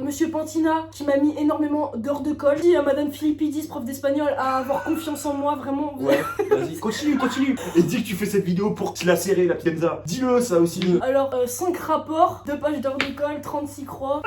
Monsieur Pantina, qui m'a mis énormément d'heures de colle. Dis à Madame Philippidis, prof d'espagnol, à avoir confiance en moi, vraiment. Ouais, vas-y, continue. Et dis que tu fais cette vidéo pour te la serrer, la pienza. Dis-le, ça aussi. Alors, 5 rapports, 2 pages d'heures de colle, 36 croix.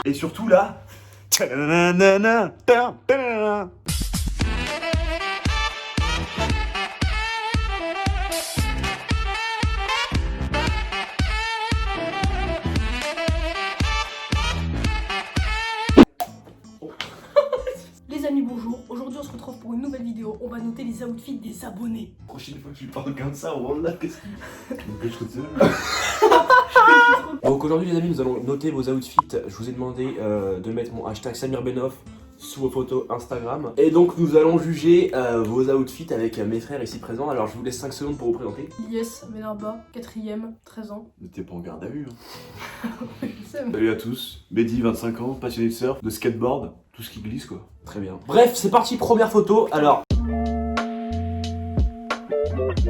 Et surtout là. Ta-da-da-da-da, ta-da-da-da. Les amis, bonjour. Aujourd'hui, on se retrouve pour une nouvelle vidéo. On va noter les outfits des abonnés. Prochaine fois que tu parles comme ça, on là, qu'est-ce que tu me pêches toute seule? Donc aujourd'hui les amis, nous allons noter vos outfits. Je vous ai demandé de mettre mon hashtag Samir Benov sous vos photos Instagram. Et donc nous allons juger vos outfits avec mes frères ici présents. Alors je vous laisse 5 secondes pour vous présenter. Ilyes Benarba, 4ème, 13 ans. Mais t'es pas en garde à vue. Hein. Je sais, mais... Salut à tous, Mehdi, 25 ans, passionné de surf, de skateboard, tout ce qui glisse quoi. Très bien. Bref, c'est parti, première photo. Alors...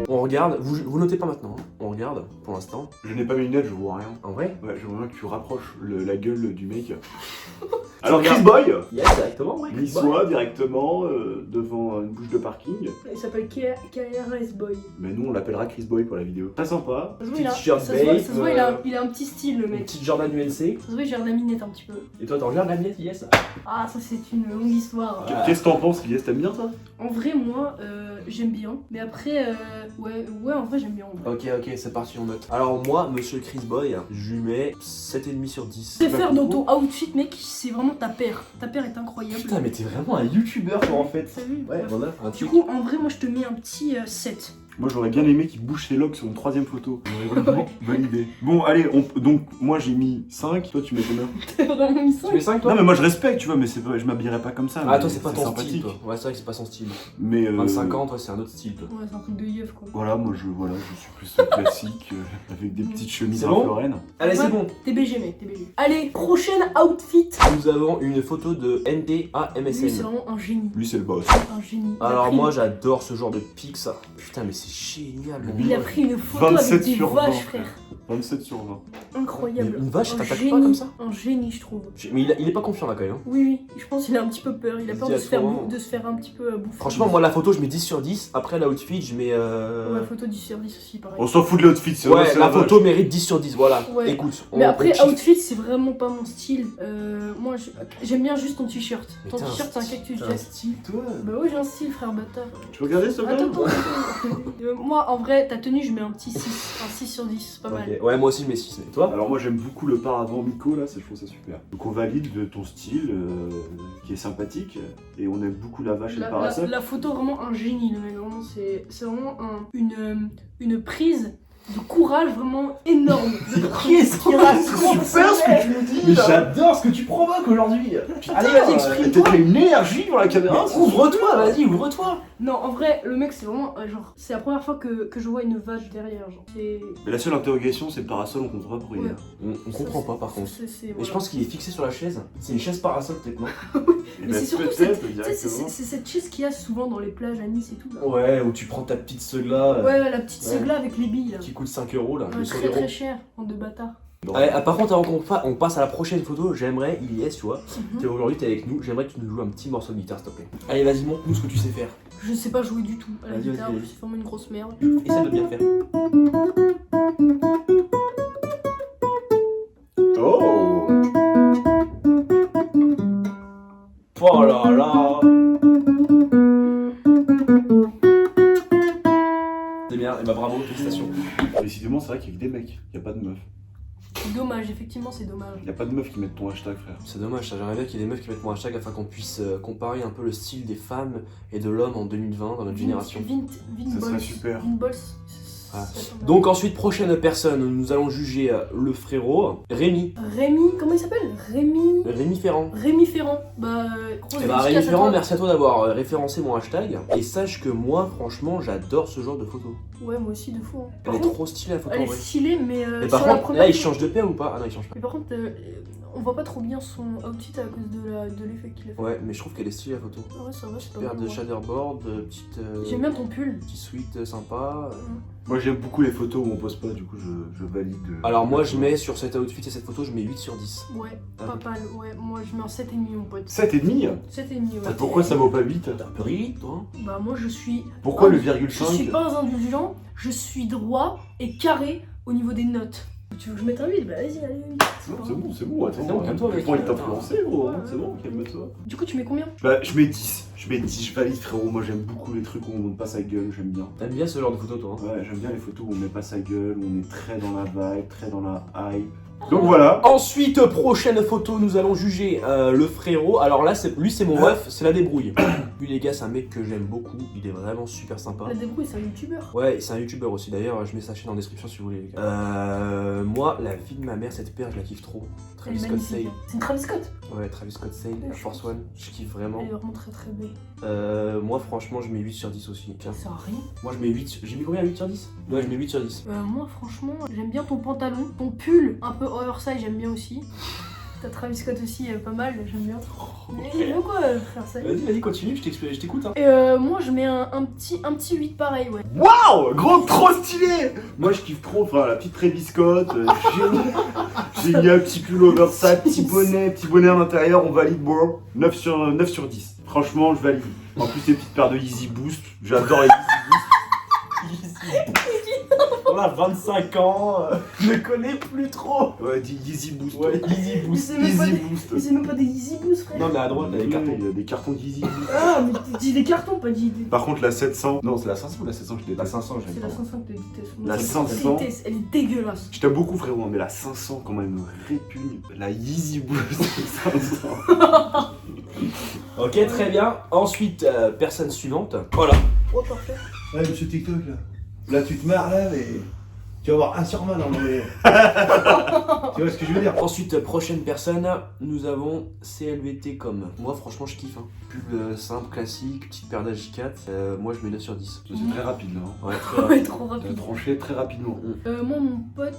On regarde, vous notez pas maintenant, hein. On regarde pour l'instant. Je n'ai pas mes lunettes, je vois rien. En vrai? Ouais, j'aimerais bien que tu rapproches la gueule du mec. Alors Chris Boy, Yes, directement, ouais. glisse-toi directement devant une bouche de parking. Il s'appelle KRS Boy. Mais nous on l'appellera Chris Boy pour la vidéo. Très sympa. Ça se voit, il a, T-shirt ça se voit, babe, ça se voit, il a un petit style, le Une mec. petite Jordan UNC. Ça se voit, il gère la minette un petit peu. Et toi t'en regardes la miette, yes? Ah, ça c'est une longue histoire. Qu'est-ce que t'en penses, Lies? T'aimes bien ça? En vrai, moi, j'aime bien. Mais après, ouais, en vrai, j'aime bien. En vrai. Ok, c'est parti, on note. Alors moi, monsieur Chris Boy, je lui mets 7,5 sur 10. Ce que faire dans ton outfit, mec, c'est vraiment ta paire. Ta paire est incroyable. Putain, mais t'es vraiment un youtubeur toi en fait. T'as vu? Ouais, voilà, un Du truc. coup, en vrai, moi, je te mets un petit 7. Moi j'aurais bien aimé qu'il bouge ses locks sur une troisième photo. Bonne idée. Bon allez, donc moi j'ai mis 5, toi tu mets combien? T'as vraiment mis 5? Tu mets 5 toi? Non mais moi je respecte, tu vois, mais je m'habillerais pas comme ça. Ah, mais toi c'est pas ton sympathique. style toi. Ouais, c'est vrai que c'est pas son style. Mais 25 ans, toi c'est un autre style toi. Ouais, c'est un truc de yeuf, quoi. Voilà, moi je suis plus classique, avec des petites chemises C'est à bon Lorraine. Allez, Ouais. c'est bon. TBG, mec, TBG. Allez, prochaine outfit. Nous avons une photo de Lui, c'est NDAMSN. vraiment un génie. Lui c'est le boss. Un génie. Il a Alors pris- moi j'adore ce genre de pics. Putain, mais c'est génial. mon Il a gars. pris une photo 27 avec des sur 20, vaches, frère. 27 sur 20. Incroyable. Mais une vache, Un t'attaques génie, pas comme ça? Un génie, je trouve. Mais il est pas confiant là quand même. Hein. Oui, je pense qu'il a un petit peu peur. Il a Il peur se de dit se, faire à toi, de se faire un petit peu bouffer. Franchement, moi la photo je mets 10 sur 10. Après l'outfit je mets. Ouais, photo du service aussi, pareil. On s'en fout de l'outfit, c'est vrai, Ouais, c'est la vache. photo mérite 10 sur 10. Voilà. Ouais. Écoute. Mais après, on outfit, c'est vraiment pas mon style. Moi, j'aime bien juste ton t-shirt. Mais Ton t'as un t-shirt, c'est un cactus T'as un jack. style toi. Bah ouais, j'ai un style, frère bâtard. Tu veux regarder ça Attends. Moi, en vrai, ta tenue, je mets un petit 6. Un 6 sur 10, c'est pas mal. Ok. Ouais, moi aussi je mets 6. Mais toi? Alors moi j'aime beaucoup le paravent Miko là, je trouve ça super. Donc on valide de ton style qui est sympathique et on aime beaucoup la vache et le parasol. La photo, vraiment un génie, le mec. Vraiment, c'est vraiment une prise de courage vraiment énorme. Qu'est-ce qu'il raconte? Super ce que tu nous dis Mais là. j'adore ce que tu provoques aujourd'hui. Allez, vas-y, exprime-toi. T'as une énergie dans la caméra. Mais ouvre-toi, vas-y, ouvre-toi. Non, en vrai, le mec, c'est vraiment genre, c'est la première fois que je vois une vache derrière. Genre, c'est. Mais la seule interrogation c'est le parasol, on comprend pas pourquoi il est là. On comprend pas par contre. Mais je pense qu'il est fixé sur la chaise. C'est une chaise parasol peut-être, non? Et Mais bah, c'est surtout peut-être, tu sais, directement. c'est cette chaise qu'il y a souvent dans les plages à Nice et tout. Là. Ouais, où tu prends ta petite segla Ouais, la petite ouais. segla avec les billes là. qui coûte 5 euros là. Ouais, le très Solero. très cher, bande de bâtards. Allez, par contre, avant qu'on passe à la prochaine photo, j'aimerais, Ilyes, tu vois, Mhm. aujourd'hui t'es avec nous, j'aimerais que tu nous joues un petit morceau de guitare s'il te plaît. Allez, vas-y, montre-nous ce que tu sais faire. Je sais pas jouer du tout à la Vas-y, guitare, vas-y. je suis vraiment une grosse merde. Essaie de bien faire. Oh. Oh là là. C'est bien, et bah bravo, félicitations. Décidément c'est vrai qu'il y a que des mecs, il y a pas de meufs. C'est dommage, effectivement, c'est dommage. Il y a pas de meufs qui mettent ton hashtag frère. C'est dommage, ça, j'aimerais bien qu'il y ait des meufs qui mettent mon hashtag afin qu'on puisse comparer un peu le style des femmes et de l'homme en 2020 dans notre génération. Ça serait super. Ah. Donc ensuite, prochaine personne, nous allons juger le frérot, Rémi. Rémi, comment il s'appelle? Rémi Ferrand. Rémi Ferrand. Bah, grosse Eh bah dédicace Rémi à Ferrand, toi. merci à toi d'avoir référencé mon hashtag. Et sache que moi, franchement, j'adore ce genre de photo. Ouais, moi aussi, de fou. Hein. Elle est trop stylée la photo Elle en est vrai. stylée, mais Et sur par la contre, première. là il change de paire ou pas? Ah non, il change pas. Mais par contre, on voit pas trop bien son outfit à cause de l'effet qu'il a fait. Ouais, mais je trouve qu'elle est stylée la photo. Ah ouais, ça va, c'est pas Paire mal. de Ouais. shadderboard, petite. J'aime bien ton pull. Petit sweat sympa. Moi j'aime beaucoup les photos où on pose pas, du coup je valide. Alors moi je mets sur cet outfit et cette photo, je mets 8 sur 10. Ouais, Ah pas mal. Ouais, moi je mets un 7,5 mon pote. 7,5. 7,5 ouais. Pourquoi ça vaut pas 8? T'es un peu ridicule toi. Bah moi je suis... Pourquoi le Je suis 0,5? pas indulgent, je suis droit et carré au niveau des notes. Tu veux que je mette un 8? Bah vas-y, allez, 8. Non, c'est bon, attends. C'est bon, calme-toi, J'ai mec. pas envie de t'influencer, gros. Ouais. C'est bon, calme-toi. Du coup, tu mets combien? Bah, je mets 10. Je valide, frérot. Moi, j'aime beaucoup les trucs où on monte pas sa gueule, j'aime bien. T'aimes bien ce genre de photo toi. Ouais, j'aime bien les photos où on met pas sa gueule, où on est très dans la vibe, très dans la hype. Donc voilà. Ensuite, prochaine photo, nous allons juger le frérot. Alors là, lui c'est mon ref, c'est la débrouille. Lui les gars, c'est un mec que j'aime beaucoup, il est vraiment super sympa. La débrouille, c'est un youtubeur. Ouais, c'est un youtubeur aussi d'ailleurs, je mets sa chaîne en description si vous voulez les gars. Moi, la vie de ma mère, cette paire, je la kiffe trop. Elle Travis est Scott magnifique. Sale. C'est une Travis Scott. Ouais, Travis Scott Sale, Ouais, Air je Force pense. One, je kiffe vraiment. Elle est vraiment très très belle. Moi franchement, je mets 8 sur 10 aussi. Tiens. Ça a rien. Moi je mets 8, j'ai mis combien 8 sur 10? Ouais, je mets 8 sur 10. Moi, franchement, j'aime bien ton pantalon. Ton pull, un peu oversize, j'aime bien aussi. Ta Travis Scott aussi, pas mal, j'aime bien. Mais il veut quoi, frère ça. Vas-y, continue, je t'écoute. Hein. Et moi, je mets un petit 8 pareil, ouais. Waouh, gros, trop stylé. Moi, je kiffe trop. Enfin, la petite Travis Scott. J'ai mis un petit pull oversize, petit bonnet à l'intérieur. On valide, bro. 9 sur 10. Franchement, je valide. En plus, ces petites paires de Yeezy Boost. J'adore les Yeezy Boost. On a 25 ans, je ne connais plus trop. Ouais, dis Yeezy Boost. Ouais, Easy Mais Boost. c'est même, pas Yeezy des... Boost. mais c'est même pas des Yeezy Boost, frère. Non mais à droite, t'as les cartons. Il y a des cartons de Yeezy Boost. Ah, mais dis des cartons, pas des... Par contre, la 700. Non, c'est la 500 ou la 700 je La déteste. 500, C'est j'aime la pas. 500 que t'as dit. La C'est 500. déteste, elle est dégueulasse. Je t'aime beaucoup, frérot, mais la 500, quand même, répugne. La Yeezy Boost 500. Ok, très bien. Ensuite, personne suivante. Voilà. Oh, parfait. Ouais, monsieur TikTok là. Là, tu te marres là, mais. Tu vas avoir un sur 20 dans les. Tu vois ce que je veux dire? Ensuite, prochaine personne, nous avons CLVT comme. Moi, franchement, je kiffe. Hein. Pub simple, classique, petite paire d'Aj4. Moi, je mets 9 sur 10. C'est très rapide, là. Hein. Ouais, très Ouais, rapide. trop T'as rapide. tranché très rapidement. Moi, mon pote,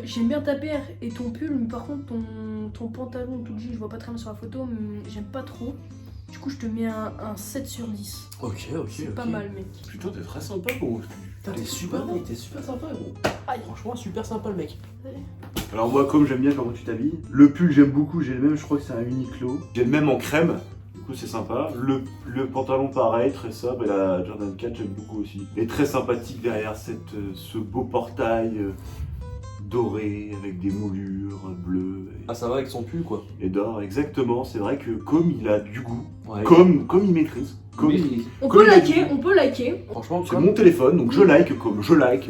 j'aime bien ta paire et ton pull, mais par contre, ton pantalon, tout le je vois pas très bien sur la photo, mais j'aime pas trop. Du coup, je te mets un 7 sur 10. Ok. C'est pas mal, mec. Putain, t'es très sympa, gros. T'es super mec, t'es super sympa, gros. Aïe. Franchement, super sympa le mec. Alors, moi, comme j'aime bien comment tu t'habilles, le pull, j'aime beaucoup. J'ai le même, je crois que c'est un Uniqlo. J'ai le même en crème. Du coup, c'est sympa. Le pantalon, pareil, très sobre. Et la Jordan 4, j'aime beaucoup aussi. Et très sympathique derrière ce beau portail doré avec des moulures bleues Ah, ça va avec son pull quoi. et d'or. Exactement. C'est vrai que comme il a du goût, Ouais. comme il maîtrise, comme il... On Comme peut il a liker, dit. on peut liker. Franchement, C'est mon téléphone, donc je like,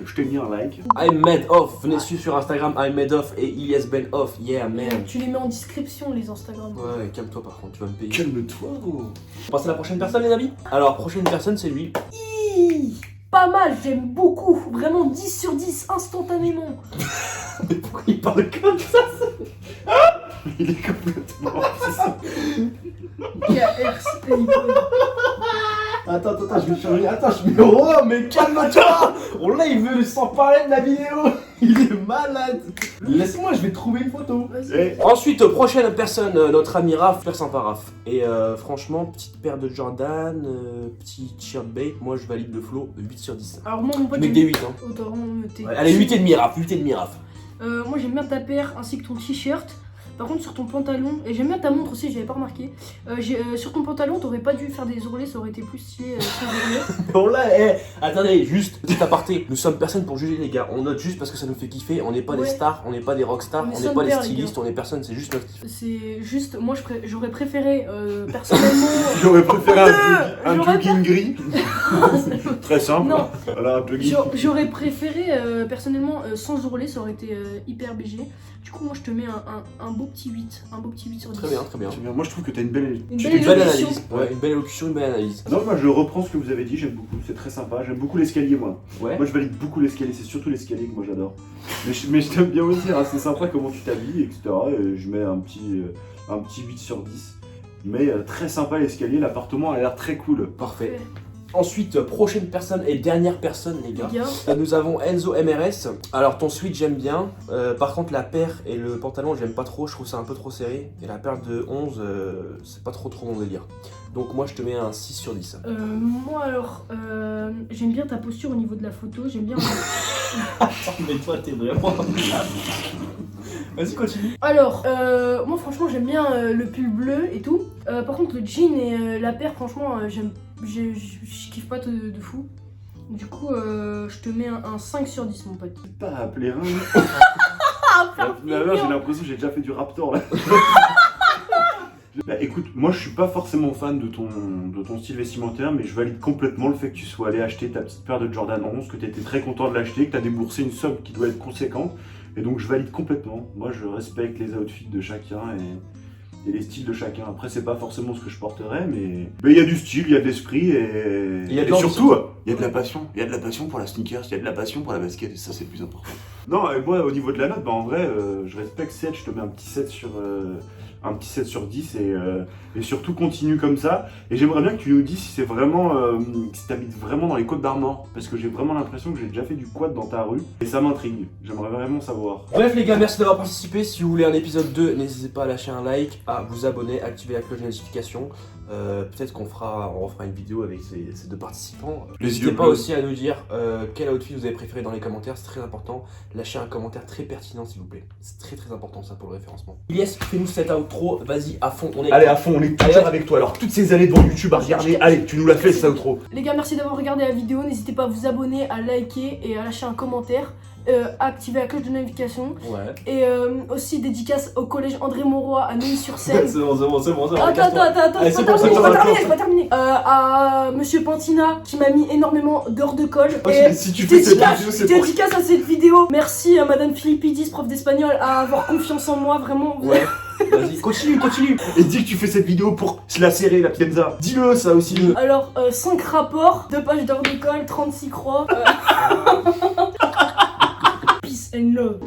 je t'ai mis un like. I'm made off. Venez suivre sur Instagram, I'm made off et Ilyes Ben off. Yeah, man. Tu les mets en description, les Instagram. Ouais, calme-toi par contre, tu vas me payer. Calme-toi, gros. On passe à la prochaine personne, les amis. Alors, prochaine personne, c'est lui. Pas mal, j'aime beaucoup. Vraiment 10 sur 10 instantanément. Mais pourquoi il parle comme ça? Il est complètement... Attends, je vais changer. Attends, je mets. Oh, mais calme-toi! Oh là, il veut s'en parler de la vidéo. Il est malade! Laisse-moi, je vais trouver une photo. Vas-y. Eh, Ensuite, prochaine personne, notre ami Raph, super sympa Raph. Et franchement, petite paire de Jordan, petit t-shirt bait, moi je valide le flow 8 sur 10. Alors moi, mon Je pote, mets que des 8 hein. Oh, t'as vraiment noté. Ouais, allez, 8,5 Raph, 8,5 Raph. Moi j'aime bien ta paire ainsi que ton t-shirt. Par contre sur ton pantalon, et j'aime bien ta montre aussi, j'avais pas remarqué. Sur ton pantalon, t'aurais pas dû faire des ourlets, ça aurait été plus stylé sans ourlets. Bon là, attendez, juste, petit aparté, nous sommes personne pour juger les gars, on note juste parce que ça nous fait kiffer, on n'est pas des Ouais. stars, on n'est pas des rockstars, On est on n'est pas des son père, les stylistes, on est personne, c'est juste notre kiff. C'est juste, moi j'aurais préféré personnellement. J'aurais préféré un J'aurais jogging gris. Très simple. Non. Voilà, un jogging. J'aurais préféré personnellement sans ourlet, ça aurait été hyper BG. Du coup, moi je te mets un beau petit 8, un beau petit 8 sur 10. Très bien, très bien. C'est bien. Moi, je trouve que t'as une belle... Une Tu belle fais une belle élocution. analyse, ouais, une belle élocution, une belle analyse. Non, moi, je reprends ce que vous avez dit, j'aime beaucoup, c'est très sympa. J'aime beaucoup l'escalier, moi. Ouais. Moi, je valide beaucoup l'escalier, c'est surtout l'escalier que moi j'adore. Mais je t'aime bien aussi, hein, c'est sympa comment tu t'habilles, etc. Et je mets un petit 8 sur 10. Mais très sympa l'escalier, l'appartement a l'air très cool. Parfait. Ensuite, prochaine personne et dernière personne, les gars. Les gars. Nous avons Enzo MRS. Alors, ton sweat, j'aime bien. Par contre, la paire et le pantalon, j'aime pas trop. Je trouve ça un peu trop serré. Et la paire de 11, c'est pas trop mon délire. Donc, moi, je te mets un 6 sur 10. Moi alors, j'aime bien ta posture au niveau de la photo, j'aime bien... Mais toi, t'es vraiment... Vas-y, continue. Alors, moi franchement j'aime bien le pull bleu et tout. Par contre le jean et la paire, franchement, je kiffe pas de fou. Du coup, je te mets un 5 sur 10 mon pote. Pas appeler un. J'ai l'impression que j'ai déjà fait du Raptor là. Bah, écoute, moi je suis pas forcément fan de ton style vestimentaire, mais je valide complètement le fait que tu sois allé acheter ta petite paire de Jordan 11, que tu étais très content de l'acheter, que tu as déboursé une somme qui doit être conséquente, et donc je valide complètement. Moi je respecte les outfits de chacun et les styles de chacun. Après c'est pas forcément ce que je porterais, mais il y a du style, il y a de l'esprit, et surtout il y a de la passion. Il y a de la passion pour la sneakers, il y a de la passion pour la basket, et ça c'est le plus important. Non, et moi au niveau de la note, bah en vrai je respecte 7, je te mets un petit 7 sur 10 et surtout continue comme ça. Et j'aimerais bien que tu nous dises si c'est vraiment, si tu habites vraiment dans les Côtes d'Armor, parce que j'ai vraiment l'impression que j'ai déjà fait du quad dans ta rue et ça m'intrigue. J'aimerais vraiment savoir. Bref les gars, merci d'avoir participé. Si vous voulez un épisode 2, n'hésitez pas à lâcher un like, à vous abonner, activer la cloche de notification. Peut-être qu'on refera une vidéo avec ces deux participants. N'hésitez pas aussi à nous dire quel outfit vous avez préféré dans les commentaires, c'est très important. Lâchez un commentaire très pertinent s'il vous plaît. C'est très important ça pour le référencement. Ilyes, fais-nous cette outro, vas-y à fond, on est... Allez à fond, on est toujours avec toi. Alors toutes ces années devant YouTube à regarder, allez, tu nous l'as fait cette outro. Les gars, merci d'avoir regardé la vidéo, n'hésitez pas à vous abonner, à liker et à lâcher un commentaire. Activer la cloche de notification. Ouais. Et aussi dédicace au collège André Mauroy à Neuilly-sur-Seine. c'est bon. Attends, Allez, c'est bon, j'ai pas terminé. À Monsieur Pantina qui m'a mis énormément d'heures de colle. Et Si tu fais cette vidéo, c'est pour... dédicace à cette vidéo. Merci à Madame Philippidis, prof d'espagnol, à avoir confiance en moi, vraiment. Ouais. Vas-y, continue. Et dis que tu fais cette vidéo pour se la serrer, la pienza. Dis-le ça aussi. Alors, 5 rapports, 2 pages d'heures de colle, 36 croix. Peace and love.